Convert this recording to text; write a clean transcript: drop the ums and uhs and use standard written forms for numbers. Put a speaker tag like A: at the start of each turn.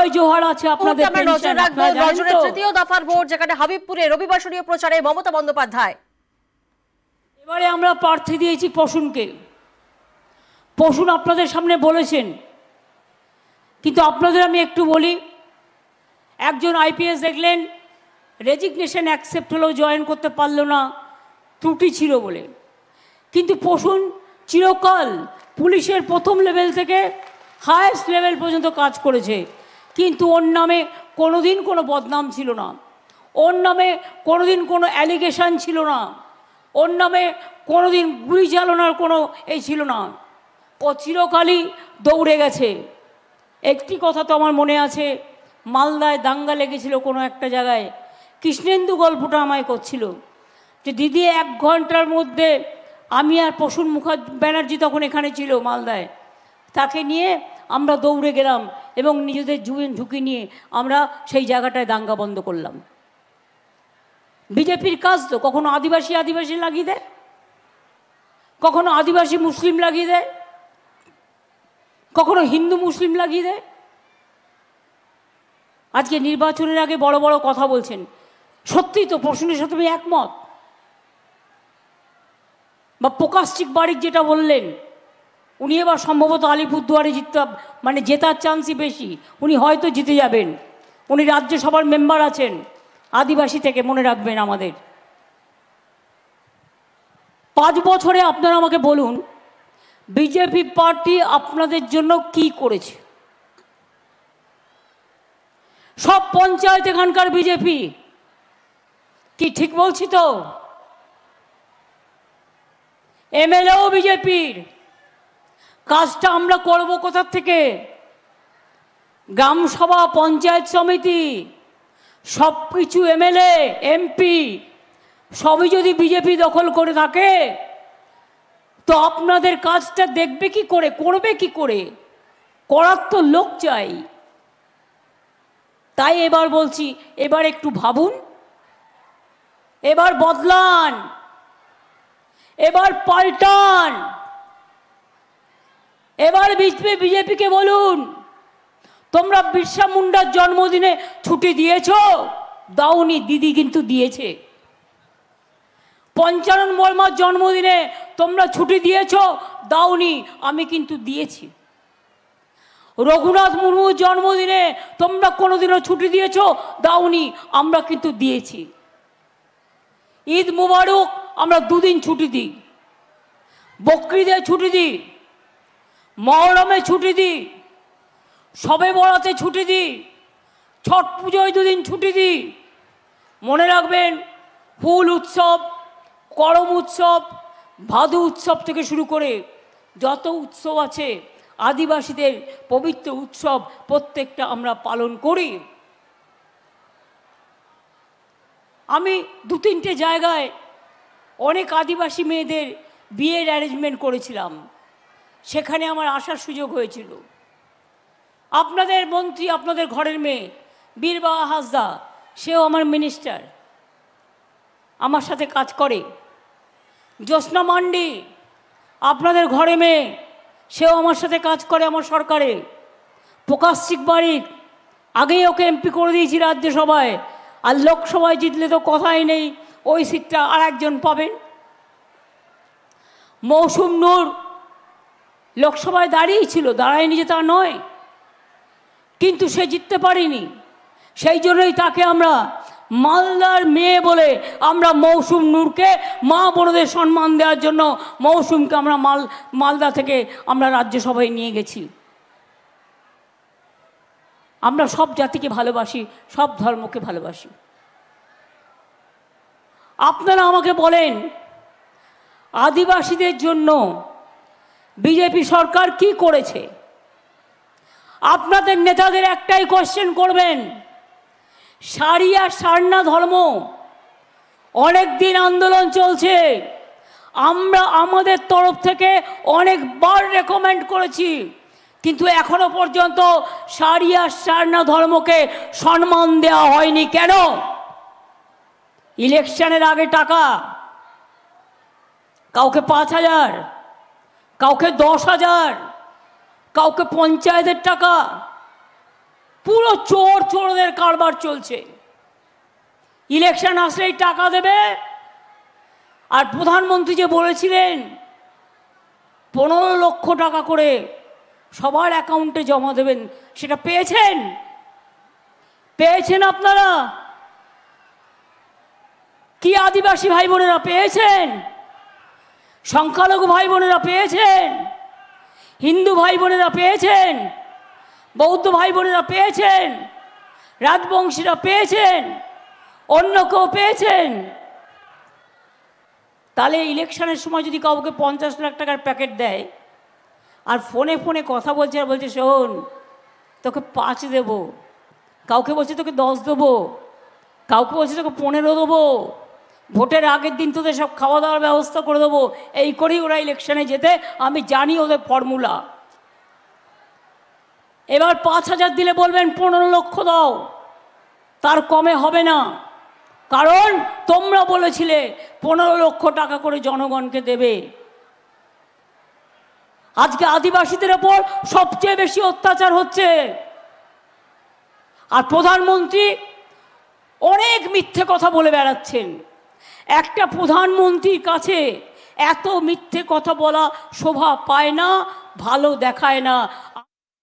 A: জয় জোহার আছে আপনাদের।
B: আমরা নজর রাখবো নজরের তৃতীয় দফার ভোট, যেখানে হাবিবপুরে রবিবাসরীয় প্রচারে মমতা বন্দ্যোপাধ্যায়।
A: এবারে আমরা প্রার্থী দিয়েছি প্রসূনকে। প্রসূন আপনাদের সামনে বলেছেন, কিন্তু আপনাদের আমি একটু বলি, একজন আইপিএস দেখলেন রেজিগনেশন অ্যাকসেপ্ট হলেও জয়েন করতে পারলো না, ত্রুটি ছিল বলে। কিন্তু প্রসূন চিরকাল পুলিশের প্রথম লেভেল থেকে হায়েস্ট লেভেল পর্যন্ত কাজ করেছে, কিন্তু ওর নামে কোনোদিন কোনো বদনাম ছিল না, ওর নামে কোনোদিন কোনো অ্যালিগেশন ছিল না, ওর নামে কোনোদিন গুলি চালানোর কোনো এই ছিল না। ও চিরকালই দৌড়ে গেছে। একটি কথা তো আমার মনে আছে, মালদায় দাঙ্গা লেগেছিল কোনো একটা জায়গায়, কৃষ্ণেন্দু গল্পটা আমায় করছিল যে দিদি 1 ঘন্টার মধ্যে আমি আর প্রসূন ব্যানার্জি তখন এখানে ছিল মালদায়, তাকে নিয়ে আমরা দৌড়ে গেলাম এবং নিজেদের ঝুঁকি নিয়ে আমরা সেই জায়গাটায় দাঙ্গা বন্ধ করলাম। বিজেপির কাজ তো কখনো আদিবাসী লাগিয়ে দেয়, কখনো আদিবাসী মুসলিম লাগিয়ে দেয়, কখনো হিন্দু মুসলিম লাগিয়ে দেয়। আজকে নির্বাচনের আগে বড় বড় কথা বলছেন, সত্যিই তো প্রশ্নের সাথে আমি একমত। বা প্রকাশিক বাড়ির যেটা বললেন, উনি এবার সম্ভবত আলিপুরদুয়ারে জেতার চান্সই বেশি, উনি হয়তো জিতে যাবেন। উনি রাজ্যসভার মেম্বার আছেন আদিবাসী থেকে, মনে রাখবেন আমাদের। 5 বছরে আপনারা আমাকে বলুন বিজেপি পার্টি আপনাদের জন্য কি করেছে? সব পঞ্চায়েত এখানকার বিজেপি, কি ঠিক বলছি তো? এমএলএও বিজেপির। কাজটা আমরা করব কোথা থেকে? গ্রামসভা, পঞ্চায়েত সমিতি, সব কিছু এমএলএ এমপি সবই যদি বিজেপি দখল করে থাকে, তো আপনাদের কাজটা দেখবে কি করে, করবে কি করে? করার তো লোক চাই। তাই এবার বলছি, এবার একটু ভাবুন, এবার বদলান, এবার পাল্টান। এবার বিজেপিকে বলুন, তোমরা বিরসা মুন্ডার জন্মদিনে ছুটি দিয়েছো? দাওনি, দিদি কিন্তু দিয়েছে। পঞ্চানন বর্মার জন্মদিনে তোমরা ছুটি দিয়েছো? দাওনি, আমি কিন্তু দিয়েছি। রঘুনাথ মুর্মুর জন্মদিনে তোমরা কোনোদিনও ছুটি দিয়েছো? দাওনি, আমরা কিন্তু দিয়েছি। ঈদ মুবারক আমরা 2 দিন ছুটি দিই, বকরিদে ছুটি দিই, মহরমে ছুটি দিই, শবে বরাতে ছুটি দিই, ছট পুজোয় 2 দিন ছুটি দিই। মনে রাখবেন, ফুল উৎসব, করম উৎসব, ভাদু উৎসব থেকে শুরু করে যত উৎসব আছে আদিবাসীদের পবিত্র উৎসব, প্রত্যেকটা আমরা পালন করি। আমি 2-3টে জায়গায় অনেক আদিবাসী মেয়েদের বিয়ের অ্যারেঞ্জমেন্ট করেছিলাম, সেখানে আমার আসার সুযোগ হয়েছিল। আপনাদের মন্ত্রী, আপনাদের ঘরের মেয়ে বীরবাহা হাসদা, সেও আমার মিনিস্টার, আমার সাথে কাজ করে। জ্যোৎস্না মান্ডি আপনাদের ঘরে মেয়ে, সেও আমার সাথে কাজ করে আমার সরকারে। প্রকাশিক বাড়ির আগেই ওকে এমপি করে দিয়েছি রাজ্যসভায়, আর লোকসভায় জিতলে তো কথাই নেই, ওই সিটটা আর একজন পাবেন। মৌসুম নূর লোকসভায় দাঁড়িয়েছিল, দাঁড়ায়নি যে তা নয়, কিন্তু সে জিততে পারেনি। সেই জন্যই তাকে আমরা মালদার মেয়ে বলে আমরা মৌসুম নূরকে, মা বোনদের সম্মান দেওয়ার জন্য মৌসুমকে আমরা মালদা থেকে আমরা রাজ্যসভায় নিয়ে গেছি। আমরা সব জাতিকে ভালোবাসি, সব ধর্মকে ভালোবাসি। আপনারা আমাকে বলেন, আদিবাসীদের জন্য বিজেপি সরকার কি করেছে? আপনাদের নেতাদের একটাই কোশ্চেন করবেন, সারি আর সারনা ধর্ম অনেক দিন আন্দোলন চলছে, আমরা আমাদের তরফ থেকে অনেকবার রেকমেন্ড করেছি, কিন্তু এখনো পর্যন্ত সারি আর সারনা ধর্মকে সম্মান দেওয়া হয়নি। কেন? ইলেকশনের আগে টাকা, কাউকে 5,000, কাউকে 10,000, কাউকে পঞ্চায়েতের টাকা, পুরো চোরদের কারবার চলছে। ইলেকশন আসলেই টাকা দেবে। আর প্রধানমন্ত্রী যে বলেছিলেন 15 লক্ষ টাকা করে সবার অ্যাকাউন্টে জমা দেবেন, সেটা পেয়েছেন? পেয়েছেন আপনারা কি? আদিবাসী ভাই বোনেরা পেয়েছেন? সংখ্যালঘু ভাই বোনেরা পেয়েছেন? হিন্দু ভাই বোনেরা পেয়েছেন? বৌদ্ধ ভাই বোনেরা পেয়েছেন? রাজবংশীরা পেয়েছেন? অন্য কেউ পেয়েছেন? তাহলে ইলেকশনের সময় যদি কাউকে 50 লাখ টাকার প্যাকেট দেয় আর ফোনে ফোনে কথা বলছে আর বলছে শোন তোকে 5 দেবো, কাউকে বলছে তোকে 10 দেবো, কাউকে বলছে তোকে 15 দেবো, ভোটের আগের দিন তোদের সব খাওয়া দাওয়ার ব্যবস্থা করে দেবো, এই করেই ওরা ইলেকশনে যেতে, আমি জানি ওদের ফর্মুলা। এবার 5,000 দিলে বলবেন 15 লক্ষ দাও, তার কমে হবে না। কারণ তোমরা বলেছিলে 15 লক্ষ টাকা করে জনগণকে দেবে। আজকে আদিবাসীদের ওপর সবচেয়ে বেশি অত্যাচার হচ্ছে। আর প্রধানমন্ত্রী অনেক মিথ্যে কথা বলে বেড়াচ্ছেন। একটা প্রধানমন্ত্রীর কাছে এত মিথ্যে কথা বলা শোভা পায় না, ভালো দেখায় না।